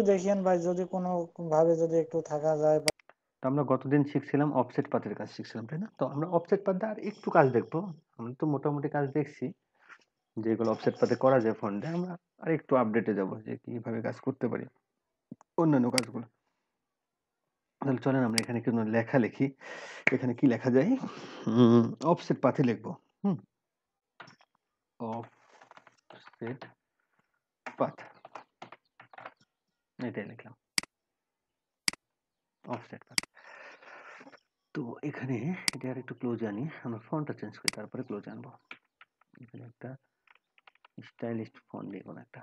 দেখিয়েন ভাই, যদি কোনো ভাবে যদি একটু থাকা যায়। তো আমরা গতদিন শিখছিলাম অফসেট পাথের কাজ শিখছিলাম, তাই না? তো আমরা অফসেট পাথে আর একটু কাজ দেখবো। আমরা তো মোটামুটি কাজ দেখছি যেগুলো অফসেট পাথে করা যায় ফন্টে। আমরা আর একটু আপডেটে যাব যে কিভাবে কাজ করতে পারি অন্যান্য কাজগুলো। তাহলে চলেন আমরা এখানে কোনো লেখা লিখি। এখানে কি লেখা যায়? অফসেট পাথে লিখবো। অফসেট পাথ, এটাই লিখলাম, অফসেট পাথ। তো এখানে এটা আর একটু ক্লোজ আনি, আমরা ফন্টটা চেঞ্জ করি, তারপরে ক্লোজ আনবো। এখানে একটা স্টাইলিশ ফন্ট দিয়ে কোনো একটা,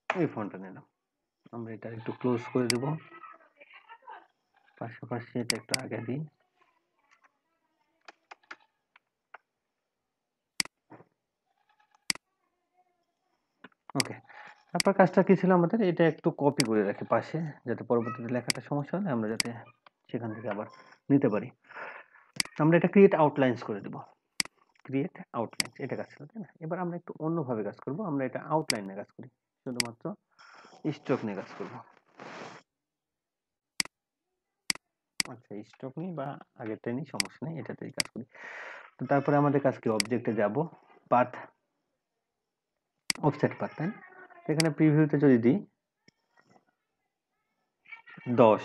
এই ফন্টটা নিলাম। আমরা এটা একটু ক্লোজ করে দেব, পাশাপাশি এটা একটু আগে দিই। ওকে, তারপর কাজটা কি ছিল আমাদের? এটা একটু কপি করে রাখি পাশে, যাতে পরবর্তীতে লেখাটা সমস্যা হলে আমরা যাতে সেখান থেকে আবার নিতে পারি। আমরা এটা ক্রিয়েট আউটলাইন্স করে দেব। ক্রিয়েট আউটলাইন্স, এটা কাজ ছিল, তাই না? এবার আমরা একটু অন্যভাবে কাজ করব। আমরা এটা আউটলাইন নিয়ে কাজ করি, শুধুমাত্র স্ট্রোক নিয়ে কাজ করব। আচ্ছা, স্ট্রোক নিই বা আগেরটাই নিই, সমস্যা নেই, এটাতেই কাজ করি। তো তারপরে আমাদের কাজ কি? অবজেক্টে যাব, পাথ, অফসেট পাথ, তাই না? এখানে প্রিভিউতে যদি দিই 10,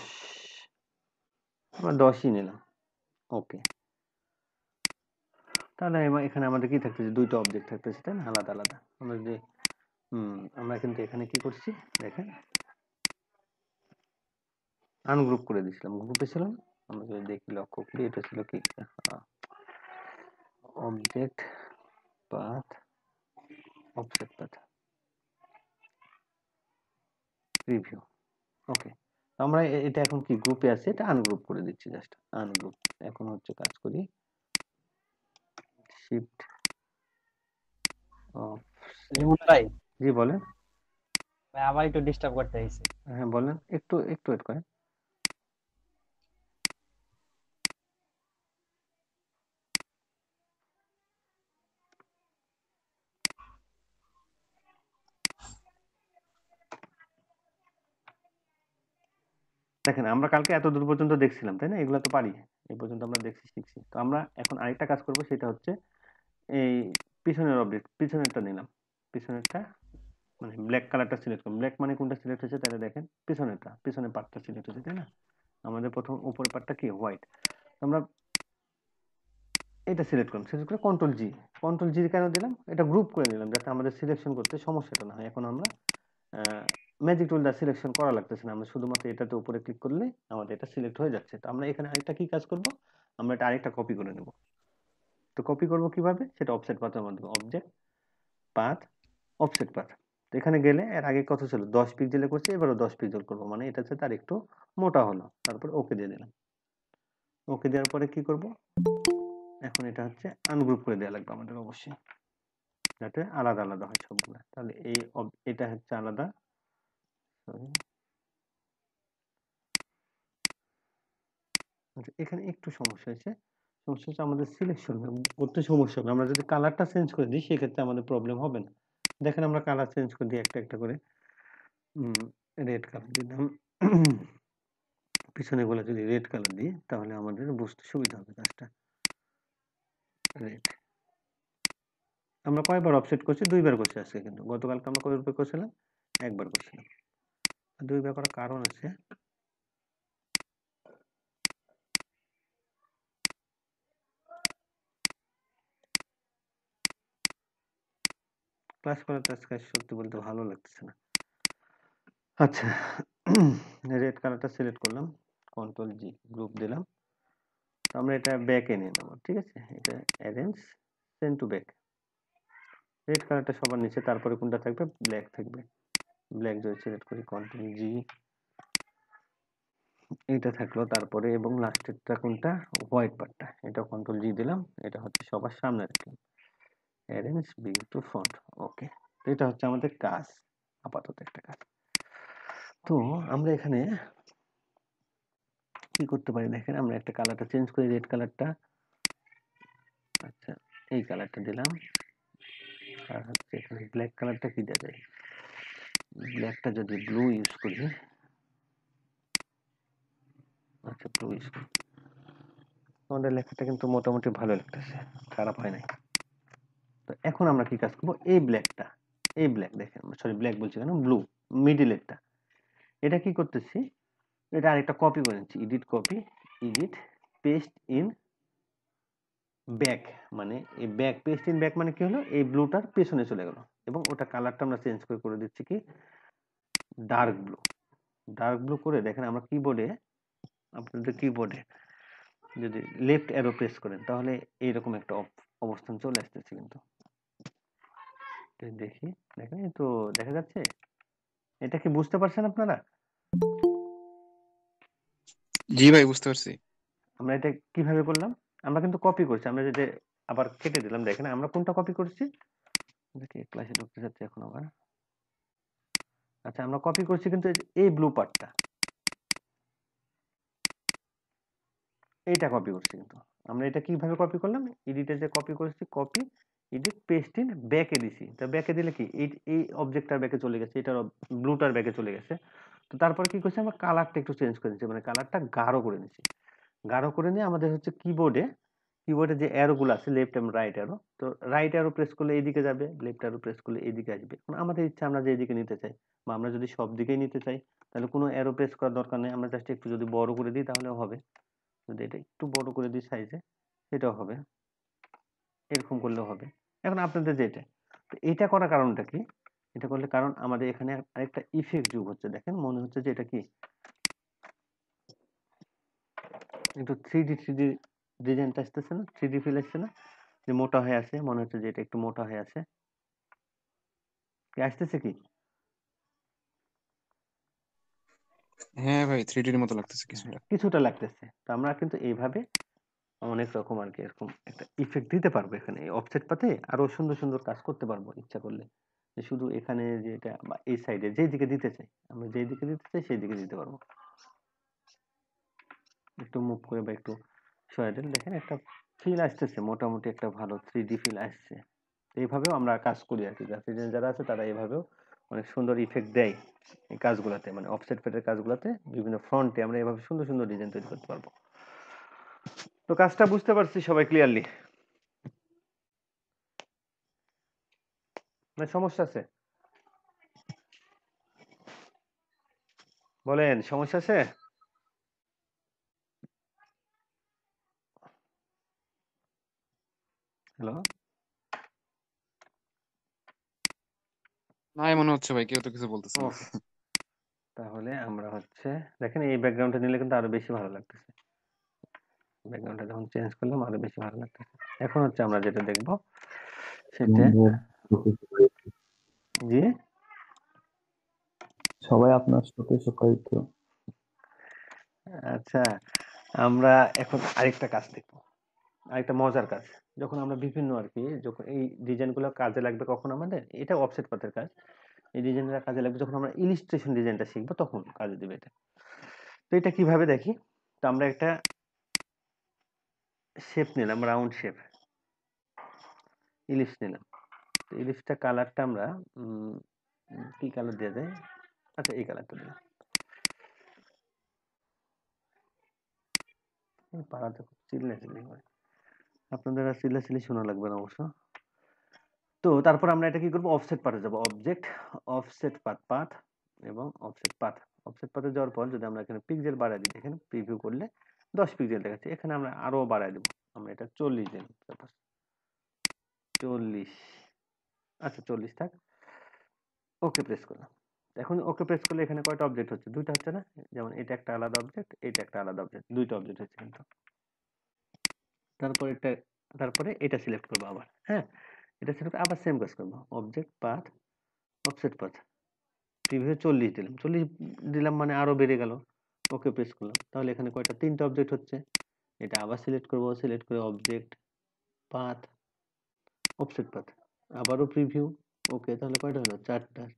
আমরা 10ই নিলাম। ওকে, তাহলে এখানে আমাদের কি থাকতেছে? দুইটা অবজেক্ট থাকতেছে, তাই না? আলাদা আলাদা। আমরা যে আমরা কিন্তু এখানে কি করছি দেখেন, আনগ্রুপ করে দিয়েছিলাম। গ্রুপে ছিল না? আমরা যদি দেখি, লক্ষ্য করি, এটা ছিল কি object path, offset path, preview. Okay, আমরা এটা এখন কি গ্রুপে আছে, এটা আনগ্রুপ করে দিচ্ছি, জাস্ট আনগ্রুপ। এখন হচ্ছে কাজ করি শিফট অফ। রিমন ভাই, জি বলেন। ভাই আবার একটু ডিস্টার্ব করতে হয়েছে। হ্যাঁ বলেন, একটু একটু ওয়েট করেন। দেখেন, আমরা কালকে এত দূর পর্যন্ত দেখছিলাম, তাই না? এগুলো তো পারি, এই পর্যন্ত আমরা দেখছি, শিখছি। তো আমরা এখন আরেকটা কাজ করব, সেটা হচ্ছে এই পিছনের অবজেক্ট, পিছনেরটা নিলাম। পিছনেরটা মানে ব্ল্যাক কালারটা সিলেক্ট করুন। ব্ল্যাক মানে কোনটা সিলেক্ট হয়েছে তাহলে দেখেন, পিছনেরটা, পিছনের পার্টটা সিলেক্ট হয়েছে, তাই না? আমাদের প্রথম উপরের পার্টটা কি হোয়াইট। আমরা এটা সিলেক্ট করুন, সিলেক্ট করে কন্ট্রোল জি। কন্ট্রোল জি কেন দিলাম? এটা গ্রুপ করে নিলাম যাতে আমাদের সিলেকশন করতে সমস্যাটা না হয়। এখন আমরা ম্যাজিক টুল দ্বারা সিলেকশন করা লাগতেছে না, আমরা শুধুমাত্র এটাতে উপরে ক্লিক করলে আমাদের এটা সিলেক্ট হয়ে যাচ্ছে। তো আমরা এখানে আরেকটা কি কাজ করব? আমরা এটা আরেকটা কপি করে নেব। তো কপি করব কিভাবে? সেটা অফসেট পাথের মাধ্যমে, অবজেক্ট পাথ, অফসেট পাথ। তো এখানে গেলে এর আগে কত ছিল? 10 পিক্সেলে করছি, এবারও 10 পিক্সেল করব, মানে এটা হচ্ছে তার একটু মোটা হলো। তারপর ওকে দিয়ে দিলাম। ওকে দেওয়ার পরে কি করব? এখন এটা হচ্ছে আনগ্রুপ করে দেওয়া লাগবে আমাদের অবশ্যই, যাতে আলাদা আলাদা হয় সবগুলো। তাহলে এটা হচ্ছে আলাদা, সরি। আচ্ছা, এখানে একটু সমস্যা হয়েছে। সমস্যা হচ্ছে আমাদের সিলেকশন করতে সমস্যা হবে। আমরা যদি কালারটা চেঞ্জ করে দিই সেক্ষেত্রে আমাদের প্রবলেম হবে না। দেখেন, আমরা কালার চেঞ্জ করে দিই একটা একটা করে। রেড কালার দিলাম। পিছনে গুলো যদি রেড কালার দিই তাহলে আমাদের বুঝতে সুবিধা হবে কাজটা। রেড। আমরা কয়বার অফসেট করছি? 2বার করছি আজকে, কিন্তু গতকালকে আমরা কয়বার করছিলাম? 1বার করছিলাম। 2বার করার কারণ আছে, ক্লাস করার আজকে সত্যি বলতে ভালো লাগতেছে না। আচ্ছা, রেড কালারটা সিলেক্ট করলাম, কন্ট্রোল জি, গ্রুপ দিলাম। তো আমরা এটা ব্যাকে নিয়ে নেব, ঠিক আছে? এটা arrange, send to back. Red কালারটা সবার নিচে, তারপরে কোনটা থাকবে? ব্ল্যাক থাকবে। ব্ল্যাক যদি সিলেক্ট করি, কন্ট্রোল জি, এটা থাকলো। তারপরে এবং লাস্টেরটা কোনটা? হোয়াইট পার্টটা, এটা কন্ট্রোল জি দিলাম। এটা হচ্ছে সবার সামনে রাখলাম, অ্যারেঞ্জ বিং টু ফন্ট। ওকে, এটা হচ্ছে আমাদের কাজ। আপাতত একটা কাজ। তো আমরা এখানে কি করতে পারি দেখেন, আমরা একটা কালারটা চেঞ্জ করি, রেড কালারটা। আচ্ছা, এই কালারটা দিলাম। আর হচ্ছে এখানে ব্ল্যাক কালারটা কি দেওয়া যায়, ব্ল্যাকটা যদি ব্লু ইউজ করি, আচ্ছা ব্লু ইউজ করি, আমাদের লেখাটা কিন্তু মোটামুটি ভালো লাগতেছে, খারাপ হয় নাই। তো এখন আমরা কি কাজ করবো, এই ব্ল্যাকটা, এই ব্ল্যাক দেখেন, সরি ব্ল্যাক বলছি কেন, ব্লু মিডিলেরটা, এটা কি করতেছি, এটা আরেকটা কপি করে নিচ্ছি, edit copy, edit paste in back, মানে এই ব্যাক, পেস্ট ইন ব্যাক মানে কি হলো, এই ব্লুটার পেছনে চলে গেল, এবং ওটা কালারটা আমরা চেঞ্জ করে দিচ্ছি কি ডার্ক ব্লু। ডার্ক ব্লু করে দেখেন আমরা কিবোর্ডে, আপনাদের কিবোর্ডে যদি লেফট অ্যারো প্রেস করেন তাহলে এইরকম একটা অবস্থান চলে আসতেছে। কিন্তু দেখি, দেখেন এই তো দেখা যাচ্ছে, এটা কি বুঝতে পারছেন আপনারা? জি ভাই, বুঝতে পারছি। আমরা এটা কিভাবে করলাম, আমরা কিন্তু কপি করছি, আমরা যদি আবার কেটে দিলাম, দেখেন আমরা কোনটা কপি করছি, দেখি ক্লাসে ঢুকতে যাচ্ছে এখন আবার। আচ্ছা, আমরা কপি করছি কিন্তু এই ব্লু পার্টটা, এইটা কপি করছি। কিন্তু আমরা এটা কিভাবে কপি করলাম, এডিটে যে কপি করেছি, কপি এডিট পেস্ট ইন ব্যাকে দিছি। তা ব্যাকে দিলে কি এই অবজেক্টটার ব্যাকে চলে গেছে, এটার ব্লুটার ব্যাকে চলে গেছে। তো তারপরে কি করছি, আমরা কালারটা একটু চেঞ্জ করে নিচ্ছি, মানে কালারটা গাঢ় করে নিচ্ছি। গাঢ় করে নিয়ে আমাদের হচ্ছে কিবোর্ডে যে অ্যারো গুলো আছে, লেফট এবং রাইট অ্যারো, তো রাইট অ্যারো প্রেস করলে এইদিকে যাবে, লেফট অ্যারো প্রেস করলে এইদিকে আসবে। আমাদের ইচ্ছা আমরা যে এইদিকে নিতে চাই, বা আমরা যদি সব দিকেই নিতে চাই তাহলে কোনো অ্যারো প্রেস করার দরকার নেই, আমরা জাস্ট একটু যদি বড় করে দিই তাহলেও হবে। যদি এটা একটু বড় করে দিই সাইজে, সেটাও হবে, এরকম করলেও হবে। এখন আপনাদের যেটা, তো এটা করার কারণটা কি, এটা করলে কারণ আমাদের এখানে আরেকটা ইফেক্ট যোগ হচ্ছে। দেখেন মনে হচ্ছে যে এটা কি একটু 3D ডিজাইনটা আসতেছে না, 3D ফিল আসছে না, যে মোটা হয়ে আছে, মনে হচ্ছে যে এটা একটু মোটা হয়ে আছে, কি আসতেছে কি? হ্যাঁ ভাই, 3D এর মতো লাগতেছে কিছুটা। কিছুটা লাগতেছে। তো আমরা কিন্তু এইভাবে অনেক রকম আর কি এরকম একটা ইফেক্ট দিতে পারবো, এখানে এই অফসেট পাতে আরো সুন্দর সুন্দর কাজ করতে পারবো ইচ্ছা করলে। যে শুধু এখানে যে এটা বা এই সাইডে যেই দিকে দিতে চাই, আমরা যেই দিকে দিতে চাই সেই দিকে দিতে পারবো। একটু মুভ করে বা একটু সরাই দিলে দেখেন একটা ফিল আসতেছে, মোটামুটি একটা ভালো 3D ফিল আসছে। এইভাবেও আমরা কাজ করি আর কি, গ্রাফিক ডিজাইন যারা আছে তারা এইভাবেও অনেক সুন্দর ইফেক্ট দেয় এই কাজগুলোতে, মানে অফসেট পেটের কাজগুলোতে, বিভিন্ন ফ্রন্টে আমরা এভাবে সুন্দর সুন্দর ডিজাইন তৈরি করতে পারবো। তো কাজটা বুঝতে পারছি সবাই ক্লিয়ারলি, না সমস্যা আছে? বলেন, সমস্যা আছে? হ্যালো, নাই মনে হচ্ছে ভাই, কেউ তো কিছু বলতেছে ও না। তাহলে আমরা হচ্ছে দেখেন এই ব্যাকগ্রাউন্ডটা নিলে কিন্তু আরো বেশি ভালো লাগতেছে, ব্যাকগ্রাউন্ডটা যখন চেঞ্জ করলাম আরো বেশি ভালো লাগতেছে। এখন হচ্ছে আমরা যেটা দেখবো সেটা, জি সবাই আপনার সাথে সুপরিচিত। আচ্ছা, আমরা এখন আরেকটা কাজ দেখবো, আরেকটা মজার কাজ। যখন আমরা বিভিন্ন আর কি, যখন এই ডিজাইনগুলো কাজে লাগবে, কখন আমাদের এটা অফসেট পাতের কাজ, এই ডিজাইনটা কাজে লাগবে যখন আমরা ইলিস্ট্রেশন ডিজাইনটা শিখবো, তখন কাজে দিবে এটা। তো এটা কিভাবে দেখি, তো আমরা একটা শেপ নিলাম, রাউন্ড শেপ, ইলিপস নিলাম। তো ইলিপসটা কালারটা আমরা কি কালার দেওয়া যায়, আচ্ছা এই কালারটা দিলাম। পাড়াতে খুব চিল্লাচিল্লি করে, আপনাদের আর চিল্লাচিল্লি শোনা লাগবে না অবশ্য। তো তারপর আমরা এটা কি করবো, অফসেট পাথে যাবো, অবজেক্ট অফসেট পাথ এবং অফসেট পাথ। অফসেট পাথে যাওয়ার পর যদি আমরা এখানে পিক্সেল বাড়াই দিই, এখানে প্রিভিউ করলে 10 পিক্সেল দেখাচ্ছে, এখানে আমরা আরো বাড়াই দেবো, আমরা এটা 40 দিন, 40, আচ্ছা 40 থাক, ওকে প্রেস করলাম। এখন ওকে প্রেস করলে এখানে কয়টা অবজেক্ট হচ্ছে, দুইটা হচ্ছে না, যেমন এটা একটা আলাদা অবজেক্ট, এটা একটা আলাদা অবজেক্ট, দুইটা অবজেক্ট হচ্ছে কিন্তু। তারপরে এটা সিলেক্ট করবো আবার, হ্যাঁ এটা সিলেক্ট আবার সেম কাজ করবো, object path offset path, preview 40 দিলাম, 40 দিলাম মানে আরো বেড়ে গেল, ওকে প্রেস করলাম, তাহলে এখানে কয়টা, তিনটা অবজেক্ট হচ্ছে। এটা আবার সিলেক্ট করবো, সিলেক্ট করে অবজেক্ট পাথ অফসেট পাথ, আবারও প্রিভিউ ওকে, তাহলে কয়টা হলো?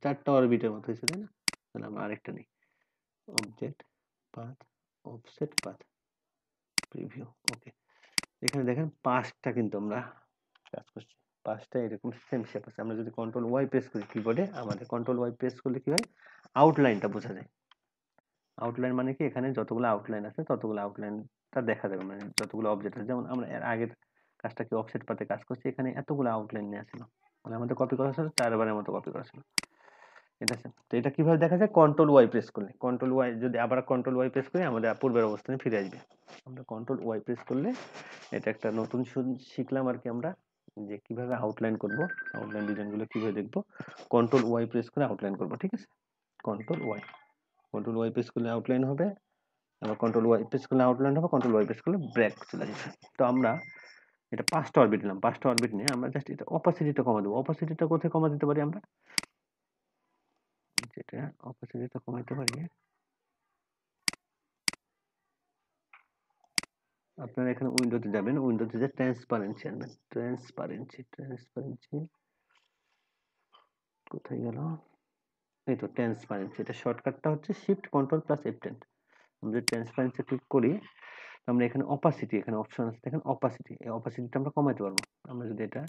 4টা অরবিটের মতো হয়েছে, তাই না? তাহলে আমরা আরেকটা নিই, object path, offset path, preview. Okay, এখানে দেখেন 5টা কিন্তু আমরা কাজ করছি, 5টা এরকম সেম শেপ আছে। আমরা যদি কন্ট্রোল ওয়াই প্রেস করি কিবোর্ডে, আমাদের কন্ট্রোল ওয়াই প্রেস করলে কি হয়, আউটলাইনটা বোঝা যায়। আউটলাইন মানে কি, এখানে যতগুলো আউটলাইন আছে ততগুলো আউটলাইনটা দেখা যাবে, মানে যতগুলো অবজেক্ট আছে। যেমন আমরা এর আগের কাজটা কি অফসেট পাতে কাজ করছি, এখানে এতগুলো আউটলাইন নিয়ে আসলো, মানে আমাদের কপি করা ছিল 4বারের মতো কপি করা ছিল। এটা আছে। তো এটা কিভাবে দেখা যায়, কন্ট্রোল ওয়াই প্রেস করলে। কন্ট্রোল ওয়াই যদি আবার কন্ট্রোল ওয়াই প্রেস করি, আমাদের পূর্বের অবস্থানে ফিরে আসবে। আমরা কন্ট্রোল ওয়াই প্রেস করলে, এটা একটা নতুন শিখলাম আর কি আমরা, যে কিভাবে আউটলাইন করব, আউটলাইন ডিজাইনগুলো কিভাবে দেখব। কন্ট্রোল ওয়াই প্রেস করে আউটলাইন করব, ঠিক আছে? কন্ট্রোল ওয়াই প্রেস করলে আউটলাইন হবে, আবার কন্ট্রোল ওয়াই প্রেস করলে আউটলাইন হবে, কন্ট্রোল ওয়াই প্রেস করলে ব্রেক চলে যাবে। তো আমরা এটা 5টা অরবিট নিলাম, 5টা অরবিট নিয়ে আমরা জাস্ট এটা অপাসিটিটা কমা দেবো। অপাসিটিটা কোথায় কমা দিতে পারি আমরা, যেটা অপাসিটিটা কমাইতে পারি, আপনারা এখানে উইন্ডোতে যাবেন, উইন্ডোতে যে ট্রান্সপারেন্সি আনবেন, ট্রান্সপারেন্সি কোথায় গেল, এই তো ট্রান্সপারেন্সি। এটা শর্টকাটটা হচ্ছে শিফট কন্ট্রোল প্লাস F10। আমরা যদি ট্রান্সপারেন্সি ক্লিক করি, আমরা এখানে অপাসিটি, এখানে অপশন আছে দেখেন অপাসিটি, এই অপাসিটিটা আমরা কমাইতে পারবো। আমরা যদি এটা,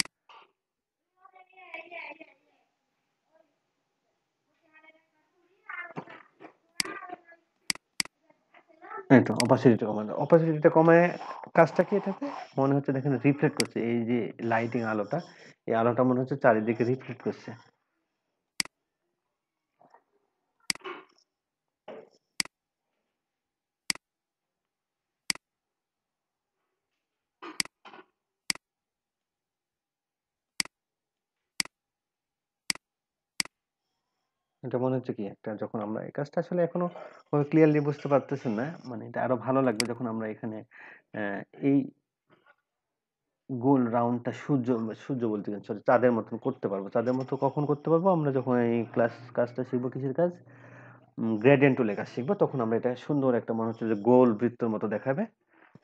এই তো অপাসিটিটা কমানো, অপাসিটিটা কমায় কাজটা কি, এটাতে মনে হচ্ছে দেখেন রিফ্লেক্ট করছে, এই যে লাইটিং আলোটা, এই আলোটা মনে হচ্ছে চারিদিকে রিফ্লেক্ট করছে। এটা মনে হচ্ছে কি একটা, যখন আমরা এই কাজটা আসলে এখনো ক্লিয়ারলি বুঝতে পারতেছেন না, মানে এটা আরো ভালো লাগবে যখন আমরা এখানে এই গোল রাউন্ডটা সূর্য বলতে গেলে সরি চাঁদের মতন করতে পারবো। চাঁদের মতো কখন করতে পারবো, আমরা যখন এই কাজটা শিখবো, কিসের কাজ, গ্রেডিয়েন্ট টুলের কাজ শিখবো, তখন আমরা এটা সুন্দর একটা মনে হচ্ছে যে গোল বৃত্তের মতো দেখাবে,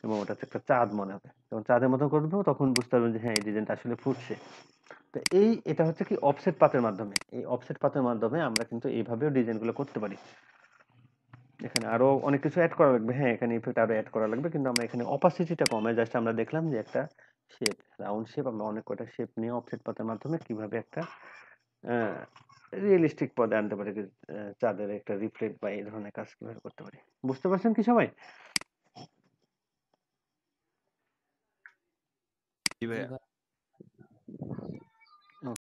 এবং ওটা হচ্ছে একটা চাঁদ মনে হবে। যখন চাঁদের মতো করবো তখন বুঝতে পারবেন যে হ্যাঁ এই ডিজাইনটা আসলে ফুটছে। তো এটা হচ্ছে কি অফসেট পাতের মাধ্যমে, এই অফসেট পাতের মাধ্যমে আমরা কিন্তু এইভাবেও ডিজাইনগুলো করতে পারি। এখানে আরো অনেক কিছু অ্যাড করা লাগবে, হ্যাঁ এখানে ইফেক্ট আরো অ্যাড করা লাগবে, কিন্তু আমরা এখানে অপাসিটিটা কমে জাস্ট আমরা দেখলাম যে একটা শেপ, রাউন্ড শেপ, আমরা অনেক কয়টা শেপ নিয়ে অফসেট পাতার মাধ্যমে কিভাবে একটা রিয়েলিস্টিক পদে আনতে পারি, চাঁদের একটা রিফ্লেক্ট বা এই ধরনের কাজ কিভাবে করতে পারি। বুঝতে পারছেন কি সবাই? জি জি ভাইয়া। ভাই।